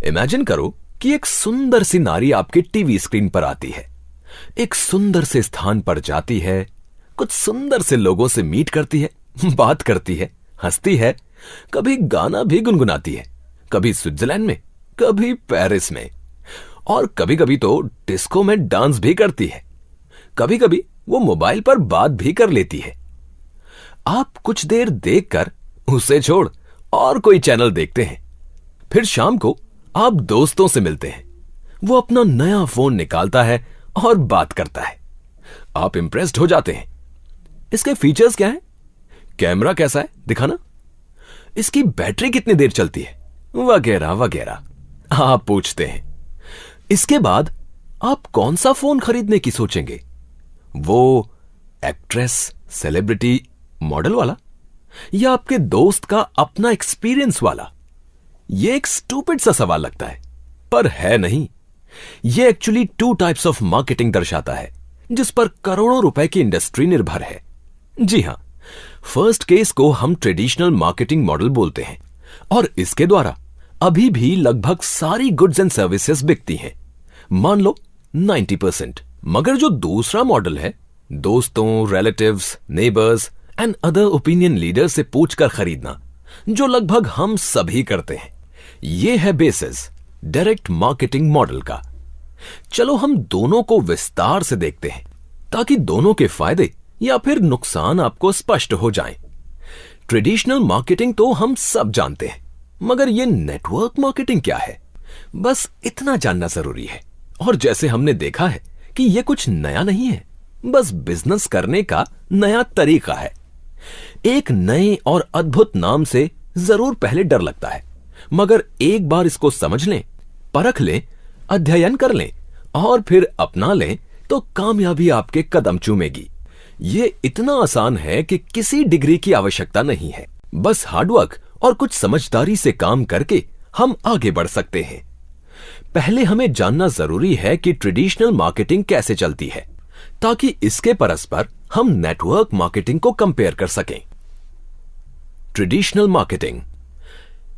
Imagine करो कि एक सुंदर सी नारी आपके टीवी स्क्रीन पर आती है, एक सुंदर से स्थान पर जाती है, कुछ सुंदर से लोगों से मीट करती है, बात करती है, हंसती है, कभी गाना भी गुनगुनाती है, कभी स्विट्जरलैंड में, कभी पेरिस में, और कभी कभी तो डिस्को में डांस भी करती है। कभी कभी वो मोबाइल पर बात भी कर लेती है। आप कुछ देर देखकर उसे छोड़ और कोई चैनल देखते हैं। फिर शाम को आप दोस्तों से मिलते हैं। वो अपना नया फोन निकालता है और बात करता है। आप इंप्रेस्ड हो जाते हैं। इसके फीचर्स क्या है, कैमरा कैसा है दिखाना, इसकी बैटरी कितनी देर चलती है, वगैरह वगैरह आप पूछते हैं। इसके बाद आप कौन सा फोन खरीदने की सोचेंगे, वो एक्ट्रेस, सेलिब्रिटी, मॉडल वाला, या आपके दोस्त का अपना एक्सपीरियंस वाला? ये एक स्टूपिड सा सवाल लगता है, पर है नहीं। ये एक्चुअली 2 टाइप्स ऑफ मार्केटिंग दर्शाता है जिस पर करोड़ों रुपए की इंडस्ट्री निर्भर है। जी हां, फर्स्ट केस को हम ट्रेडिशनल मार्केटिंग मॉडल बोलते हैं और इसके द्वारा अभी भी लगभग सारी गुड्स एंड सर्विसेज बिकती हैं, मान लो 90%। मगर जो दूसरा मॉडल है, दोस्तों, relatives, neighbours and other opinion leader से पूछकर खरीदना, जो लगभग हम सभी करते हैं, यह है बेसिस डायरेक्ट मार्केटिंग मॉडल का। चलो हम दोनों को विस्तार से देखते हैं ताकि दोनों के फायदे या फिर नुकसान आपको स्पष्ट हो जाएं। ट्रेडिशनल मार्केटिंग तो हम सब जानते हैं, मगर यह नेटवर्क मार्केटिंग क्या है, बस इतना जानना जरूरी है। और जैसे हमने देखा है कि यह कुछ नया नहीं है, बस बिजनेस करने का नया तरीका है। एक नए और अद्भुत नाम से जरूर पहले डर लगता है, मगर एक बार इसको समझ लें, परख लें, अध्ययन कर लें और फिर अपना लें तो कामयाबी आपके कदम चूमेगी। यह इतना आसान है कि किसी डिग्री की आवश्यकता नहीं है, बस हार्डवर्क और कुछ समझदारी से काम करके हम आगे बढ़ सकते हैं। पहले हमें जानना जरूरी है कि ट्रेडिशनल मार्केटिंग कैसे चलती है, ताकि इसके परस्पर हम नेटवर्क मार्केटिंग को कंपेयर कर सकें। ट्रेडिशनल मार्केटिंग,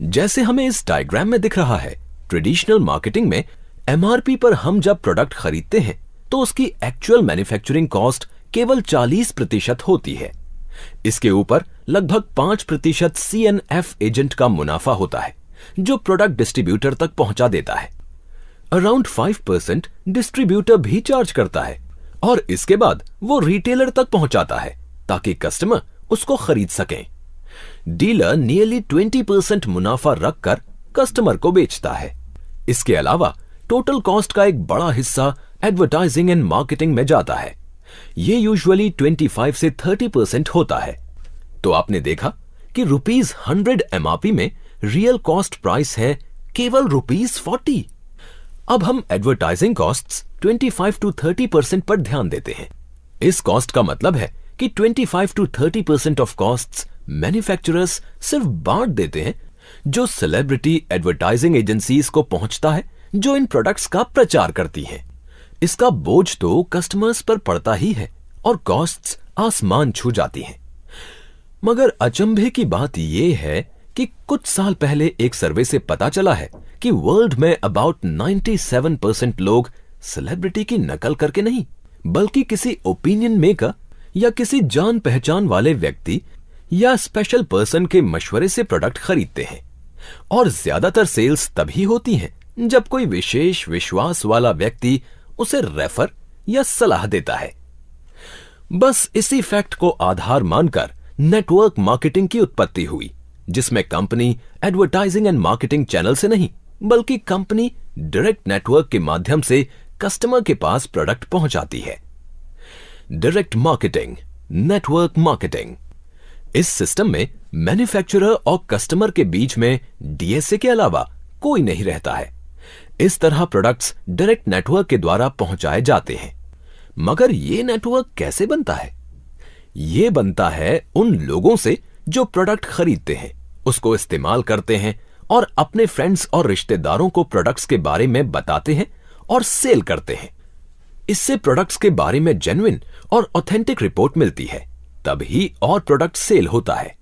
जैसे हमें इस डायग्राम में दिख रहा है, ट्रेडिशनल मार्केटिंग में एमआरपी पर हम जब प्रोडक्ट खरीदते हैं तो उसकी एक्चुअल मैन्युफैक्चरिंग कॉस्ट केवल 40% होती है। इसके ऊपर लगभग 5% CNF एजेंट का मुनाफा होता है, जो प्रोडक्ट डिस्ट्रीब्यूटर तक पहुंचा देता है। अराउंड 5% डिस्ट्रीब्यूटर भी चार्ज करता है और इसके बाद वो रिटेलर तक पहुंचाता है ताकि कस्टमर उसको खरीद सकें। डीलर नियरली 20% मुनाफा रखकर कस्टमर को बेचता है। इसके अलावा टोटल कॉस्ट का एक बड़ा हिस्सा एडवर्टाइजिंग एंड मार्केटिंग में जाता है। ये यूजुअली 25 से 30% होता है। तो आपने देखा कि ₹100 एमआरपी में रियल कॉस्ट प्राइस है केवल ₹40। अब हम एडवर्टाइजिंग कॉस्ट्स 25 to 30% पर ध्यान देते हैं। इस कॉस्ट का मतलब है कि 25 to 30% ऑफ कॉस्ट्स मैन्युफैक्चरर्स सिर्फ बांट देते हैं, जो सेलिब्रिटी एडवर्टाइजिंग एजेंसीज को पहुंचता है, जो इन प्रोडक्ट्स का प्रचार करती हैं। इसका बोझ तो कस्टमर्स पर पड़ता ही है और कॉस्ट्स आसमान छू जाती हैं। मगर अचंभे की बात यह है कि कुछ साल पहले एक सर्वे से पता चला है कि वर्ल्ड में अबाउट 97% लोग सेलिब्रिटी की नकल करके नहीं, बल्कि किसी ओपिनियन मेकर या किसी जान पहचान वाले व्यक्ति या स्पेशल पर्सन के मशवरे से प्रोडक्ट खरीदते हैं। और ज्यादातर सेल्स तभी होती हैं जब कोई विशेष विश्वास वाला व्यक्ति उसे रेफर या सलाह देता है। बस इसी फैक्ट को आधार मानकर नेटवर्क मार्केटिंग की उत्पत्ति हुई, जिसमें company advertising and marketing channel से नहीं, बल्कि कंपनी डायरेक्ट नेटवर्क के माध्यम से कस्टमर के पास प्रोडक्ट पहुंचाती है। Direct marketing, network marketing. इस सिस्टम में मैन्युफैक्चरर और कस्टमर के बीच में डीएसए के अलावा कोई नहीं रहता है। इस तरह प्रोडक्ट्स डायरेक्ट नेटवर्क के द्वारा पहुंचाए जाते हैं। मगर यह नेटवर्क कैसे बनता है? यह बनता है उन लोगों से जो प्रोडक्ट खरीदते हैं, उसको इस्तेमाल करते हैं और अपने फ्रेंड्स और रिश्तेदारों को प्रोडक्ट्स के बारे में बताते हैं और सेल करते हैं। इससे प्रोडक्ट्स के बारे में जेन्युइन और ऑथेंटिक रिपोर्ट मिलती है, तभी और प्रोडक्ट सेल होता है।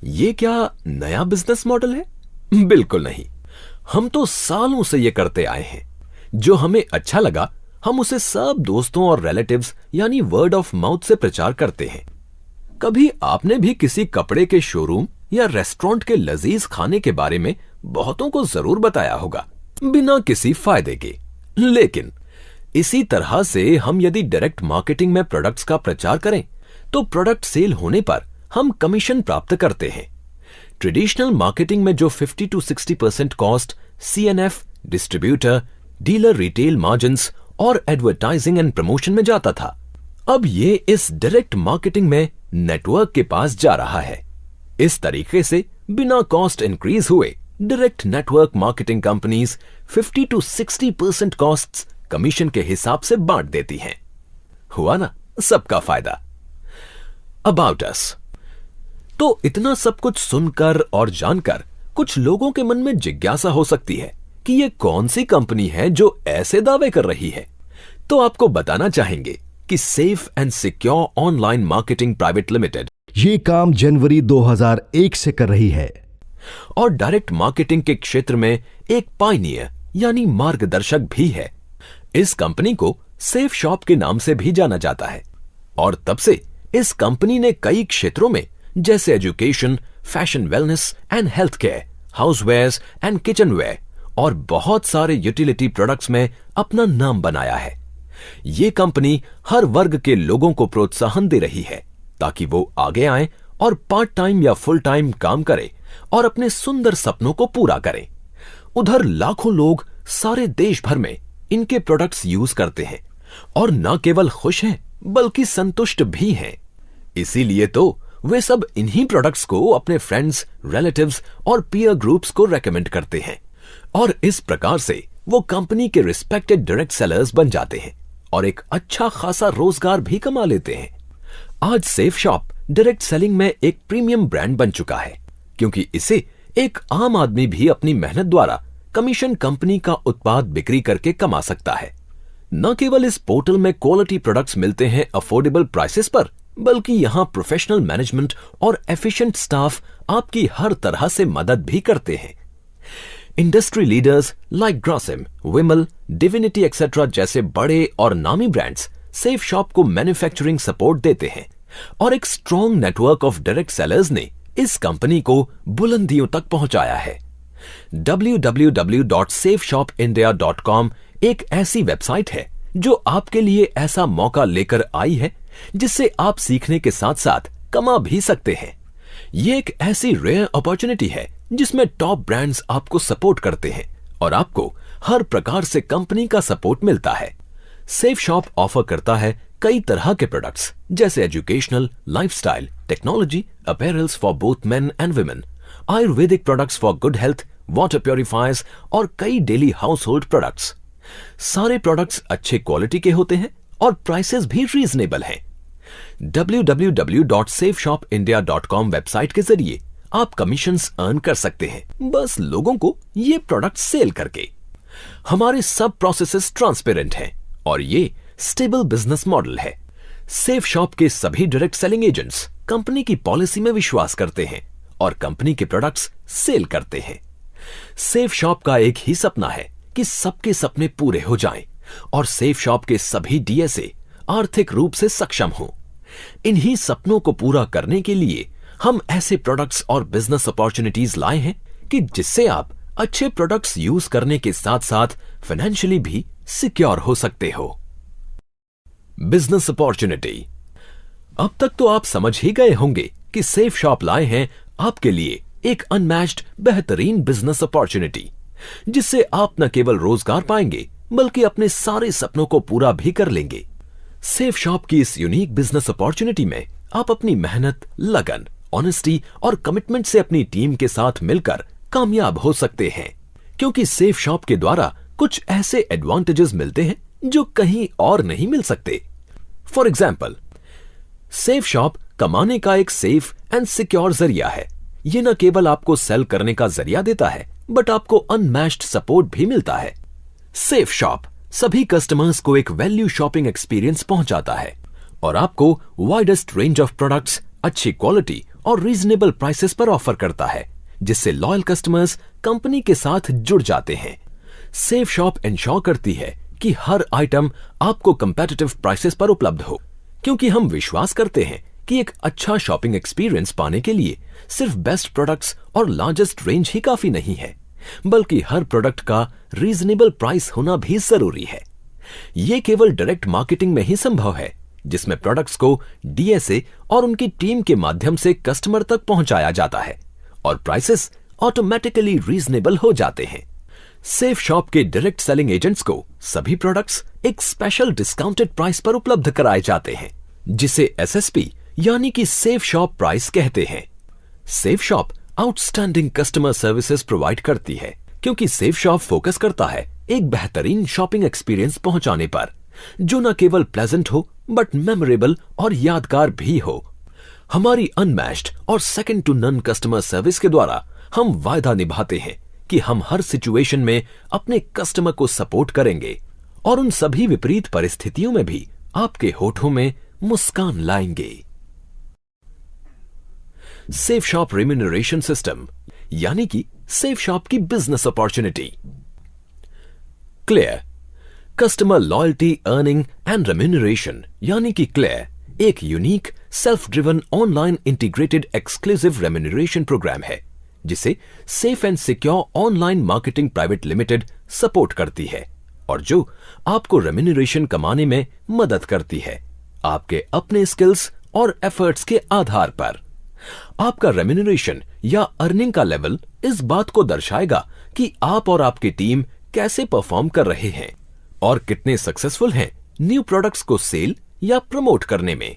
यह क्या नया बिजनेस मॉडल है? बिल्कुल नहीं। हम तो सालों से ये करते आए हैं। जो हमें अच्छा लगा हम उसे सब दोस्तों और रिलेटिव्स यानी वर्ड ऑफ माउथ से प्रचार करते हैं। कभी आपने भी किसी कपड़े के शोरूम या रेस्टोरेंट के लजीज खाने के बारे में बहुतों को जरूर बताया होगा, बिना किसी फायदे के। लेकिन इसी तरह से हम यदि डायरेक्ट मार्केटिंग में प्रोडक्ट्स का प्रचार करें तो प्रोडक्ट सेल होने पर हम कमीशन प्राप्त करते हैं। ट्रेडिशनल मार्केटिंग में जो 50 to 60% cost CNF, distributor, dealer retail margins और एडवर्टाइजिंग एंड प्रमोशन में जाता था, अब ये इस डायरेक्ट मार्केटिंग में नेटवर्क के पास जा रहा है। इस तरीके से बिना कॉस्ट इंक्रीज हुए direct network marketing companies 50 to 60% costs commission के हिसाब से बांट देती हैं। हुआ ना सबका फायदा। About us. तो इतना सब कुछ सुनकर और जानकर कुछ लोगों के मन में जिज्ञासा हो सकती है कि ये कौन सी कंपनी है जो ऐसे दावे कर रही है। तो आपको बताना चाहेंगे कि safe and secure online marketing private limited ये काम जनवरी 2001 से कर रही है और डायरेक्ट मार्केटिंग के क्षेत्र में एक पायनियर यानी मार्गदर्शक भी है। इस कंपनी को सेफ शॉप के नाम से भी जाना जाता है और तब से इस कंपनी ने कई क्षेत्रों में जैसे education, fashion, wellness and health care, housewares and kitchenware और बहुत सारे यूटिलिटी प्रोडक्ट्स में अपना नाम बनाया है। ये कंपनी हर वर्ग के लोगों को प्रोत्साहन दे रही है ताकि वो आगे आएं और पार्ट टाइम या फुल टाइम काम करें और अपने सुंदर सपनों को पूरा करें। उधर लाखों लोग सारे देश भर में इनके प्रोडक्ट्स यूज करते हैं और न केवल खुश हैं बल्कि संतुष्ट भी हैं। इसीलिए तो वे सब इन्हीं प्रोडक्ट्स को अपने फ्रेंड्स, रिलेटिव्स और पीयर ग्रुप्स को रेकमेंड करते हैं और इस प्रकार से वो कंपनी के रिस्पेक्टेड डायरेक्ट सेलर्स बन जाते हैं और एक अच्छा खासा रोजगार भी कमा लेते हैं। आज सेफ शॉप डायरेक्ट सेलिंग में एक प्रीमियम ब्रांड बन चुका है क्योंकि इसे एक आम आदमी भी अपनी मेहनत द्वारा कमीशन कंपनी का उत्पाद बिक्री करके कमा सकता है। न केवल इस पोर्टल में क्वालिटी प्रोडक्ट्स मिलते हैं अफोर्डेबल प्राइसेस पर, बल्कि यहां प्रोफेशनल मैनेजमेंट और एफिशिएंट स्टाफ आपकी हर तरह से मदद भी करते हैं। इंडस्ट्री लीडर्स लाइक ग्रासिम, विमल, डिविनिटी एक्सेट्रा जैसे बड़े और नामी ब्रांड्स सेफ शॉप को मैन्युफैक्चरिंग सपोर्ट देते हैं और एक strong network of direct sellers ने इस कंपनी को बुलंदियों तक पहुंचाया है। www.safeshopindia.com एक ऐसी वेबसाइट है जो आपके लिए ऐसा मौका लेकर आई है जिससे आप सीखने के साथ साथ कमा भी सकते हैं। ये एक ऐसी रेयर अपॉर्चुनिटी है जिसमें टॉप ब्रांड्स आपको सपोर्ट करते हैं और आपको हर प्रकार से कंपनी का सपोर्ट मिलता है। सेफ शॉप ऑफर करता है कई तरह के प्रोडक्ट्स जैसे educational, lifestyle, technology, apparels for both men and women, Ayurvedic products for good health, water purifiers और कई डेली हाउस होल्ड प्रोडक्ट्स। सारे प्रोडक्ट्स अच्छे क्वालिटी के होते हैं और प्राइसेस भी रीजनेबल हैं। www.safeshopindia.com वेबसाइट के जरिए आप कमीशंस अर्न कर सकते हैं, बस लोगों को ये प्रोडक्ट सेल करके। हमारे सब प्रोसेसेस ट्रांसपेरेंट हैं और ये स्टेबल बिजनेस मॉडल है। सेफ शॉप के सभी डायरेक्ट सेलिंग एजेंट्स कंपनी की पॉलिसी में विश्वास करते हैं और कंपनी के प्रोडक्ट्स सेल करते हैं। सेफ शॉप का एक ही सपना है कि सबके सपने पूरे हो जाएं और सेफ शॉप के सभी डीएसए आर्थिक रूप से सक्षम हों। इन्हीं सपनों को पूरा करने के लिए हम ऐसे प्रोडक्ट्स और बिजनेस अपॉर्चुनिटीज लाए हैं कि जिससे आप अच्छे प्रोडक्ट्स यूज करने के साथ साथ फाइनेंशियली भी सिक्योर हो सकते हो। Business opportunity. अब तक तो आप समझ ही गए होंगे कि सेफ शॉप लाए हैं आपके लिए एक अनमैच्ड बेहतरीन बिजनेस अपॉर्चुनिटी जिससे आप न केवल रोजगार पाएंगे बल्कि अपने सारे सपनों को पूरा भी कर लेंगे। सेफ शॉप की इस यूनिक बिजनेस अपॉर्चुनिटी में आप अपनी मेहनत, लगन, ऑनेस्टी और कमिटमेंट से अपनी टीम के साथ मिलकर कामयाब हो सकते हैं क्योंकि सेफ शॉप के द्वारा कुछ ऐसे एडवांटेजेस मिलते हैं जो कहीं और नहीं मिल सकते। फॉर एग्जाम्पल, सेफ शॉप कमाने का एक सेफ एंड सिक्योर जरिया है। ये न केवल आपको सेल करने का जरिया देता है बट आपको अनमैच्ड सपोर्ट भी मिलता है। सेफ शॉप सभी कस्टमर्स को एक वैल्यू शॉपिंग एक्सपीरियंस पहुंचाता है और आपको वाइडेस्ट रेंज ऑफ प्रोडक्ट्स, अच्छी क्वालिटी और रीजनेबल प्राइसेस पर ऑफर करता है जिससे लॉयल कस्टमर्स कंपनी के साथ जुड़ जाते हैं। सेफ शॉप इंश्योर करती है कि हर आइटम आपको कंपेटिटिव प्राइसेस पर उपलब्ध हो, क्योंकि हम विश्वास करते हैं कि एक अच्छा शॉपिंग एक्सपीरियंस पाने के लिए सिर्फ बेस्ट प्रोडक्ट्स और लार्जेस्ट रेंज ही काफी नहीं है, बल्कि हर प्रोडक्ट का रीजनेबल प्राइस होना भी जरूरी है। यह केवल डायरेक्ट मार्केटिंग में ही संभव है, जिसमें प्रोडक्ट्स को डीएसए और उनकी टीम के माध्यम से कस्टमर तक पहुंचाया जाता है और प्राइसेस ऑटोमेटिकली रीजनेबल हो जाते हैं। सेफ शॉप के डायरेक्ट सेलिंग एजेंट्स को सभी प्रोडक्ट्स एक स्पेशल डिस्काउंटेड प्राइस पर उपलब्ध कराए जाते हैं, जिसे एसएसपी यानी कि सेफ शॉप प्राइस कहते हैं। Safe shop outstanding customer services provide करती है, क्योंकि सेफ शॉप फोकस करता है एक बेहतरीन शॉपिंग एक्सपीरियंस पहुंचाने पर, जो न केवल प्लेजेंट हो बट मेमोरेबल और यादगार भी हो। हमारी अनमैच्ड और second to none customer service के द्वारा हम वायदा निभाते हैं कि हम हर सिचुएशन में अपने कस्टमर को सपोर्ट करेंगे और उन सभी विपरीत परिस्थितियों में भी आपके होठों में मुस्कान लाएंगे। सेफ शॉप रेम्यूनरेशन सिस्टम यानी कि सेफ शॉप की business opportunity. Clear customer loyalty earning and remuneration यानी कि क्लेयर एक unique self driven online integrated exclusive remuneration program है, जिसे safe and secure online marketing private limited support करती है और जो आपको रेम्यूनरेशन कमाने में मदद करती है, आपके अपने स्किल्स और एफर्ट्स के आधार पर। आपका रेम्यूनरेशन या अर्निंग का लेवल इस बात को दर्शाएगा कि आप और आपकी टीम कैसे परफॉर्म कर रहे हैं और कितने सक्सेसफुल हैं न्यू प्रोडक्ट्स को सेल या प्रमोट करने में।